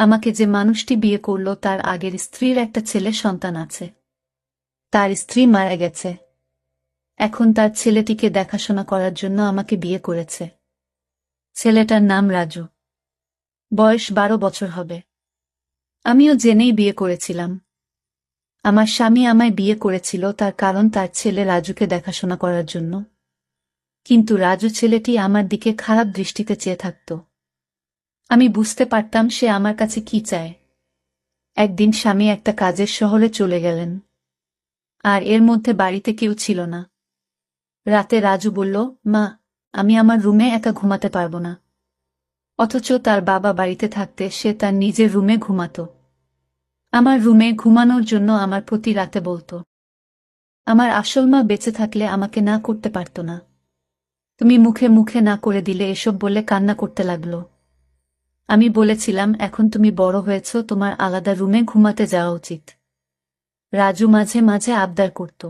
আমাকে যে মানুষটি বিয়ে করল তার আগের স্ত্রীর একটা ছেলে সন্তান আছে। তার স্ত্রী মারা গেছে। এখন তার ছেলেটিকে দেখাশোনা করার জন্য আমাকে বিয়ে করেছে। ছেলেটার নাম রাজু। বয়স 12 বছর হবে। আমিও জেনেই বিয়ে করেছিলাম। আমার স্বামী আমায় বিয়ে করেছিল তার কারণ তার ছেলে রাজুকে দেখাশোনা করার জন্য। কিন্তু রাজু ছেলেটি আমার দিকে খারাপ দৃষ্টিতে চেয়ে থাকত। আমি বুঝতে পারতাম সে আমার কাছে কি চায়। একদিন স্বামী একটা কাজের শহরে চলে গেলেন, আর এর মধ্যে বাড়িতে কেউ ছিল না। রাতে রাজু বলল, মা, আমি আমার রুমে একা ঘুমাতে পারব না। অথচ তার বাবা বাড়িতে থাকতে সে তার নিজের রুমে ঘুমাত। আমার রুমে ঘুমানোর জন্য আমার প্রতি রাতে বলতো। আমার আসল মা বেঁচে থাকলে আমাকে না করতে পারত না। তুমি মুখে মুখে না করে দিলে এসব বলে কান্না করতে লাগলো। আমি বলেছিলাম, এখন তুমি বড় হয়েছ, তোমার আলাদা রুমে ঘুমাতে যাওয়া উচিত। রাজু মাঝে মাঝে আবদার করত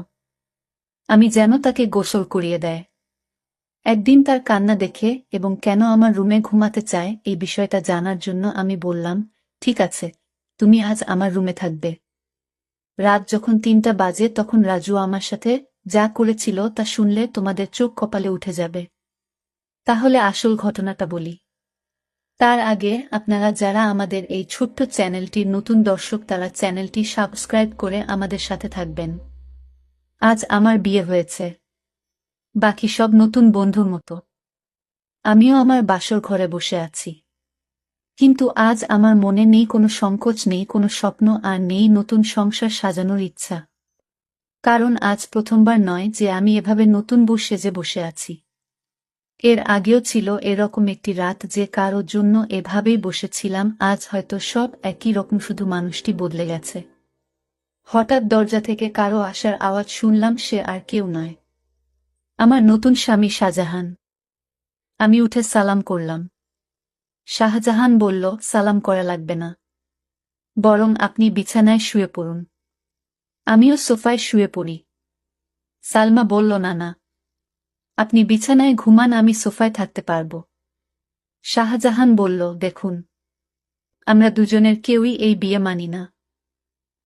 আমি যেন তাকে গোসল করিয়ে দেয়। একদিন তার কান্না দেখে এবং কেন আমার রুমে ঘুমাতে চায় এই বিষয়টা জানার জন্য আমি বললাম, ঠিক আছে, তুমি আজ আমার রুমে থাকবে। রাত যখন 3টা বাজে তখন রাজু আমার সাথে যা করেছিল তা শুনলে তোমাদের চোখ কপালে উঠে যাবে। তাহলে আসল ঘটনাটা বলি। তার আগে আপনারা যারা আমাদের এই ছোট্ট চ্যানেলটির নতুন দর্শক তারা চ্যানেলটি সাবস্ক্রাইব করে আমাদের সাথে থাকবেন। আজ আমার বিয়ে হয়েছে। বাকি সব নতুন বন্ধুর মতো আমিও আমার বাসর ঘরে বসে আছি। কিন্তু আজ আমার মনে নেই কোনো সংকোচ, নেই কোনো স্বপ্ন, আর নেই নতুন সংসার সাজানোর ইচ্ছা। কারণ আজ প্রথমবার নয় যে আমি এভাবে নতুন বউ সেজে বসে আছি। এর আগেও ছিল এরকম একটি রাত যে কারোর জন্য এভাবেই বসেছিলাম। আজ হয়তো সব একই রকম, শুধু মানুষটি বদলে গেছে। হঠাৎ দরজা থেকে কারো আসার আওয়াজ শুনলাম। সে আর কেউ নয়, আমার নতুন স্বামী শাহজাহান। আমি উঠে সালাম করলাম। শাহজাহান বলল, সালাম করা লাগবে না, বরং আপনি বিছানায় শুয়ে পড়ুন। আমিও সোফায় শুয়ে পড়ি। সালমা বলল, না না, আপনি বিছানায় ঘুমান, আমি সোফায় থাকতে পারব। শাহজাহান বলল, দেখুন, আমরা দুজনের কেউই এই বিয়ে মানি না।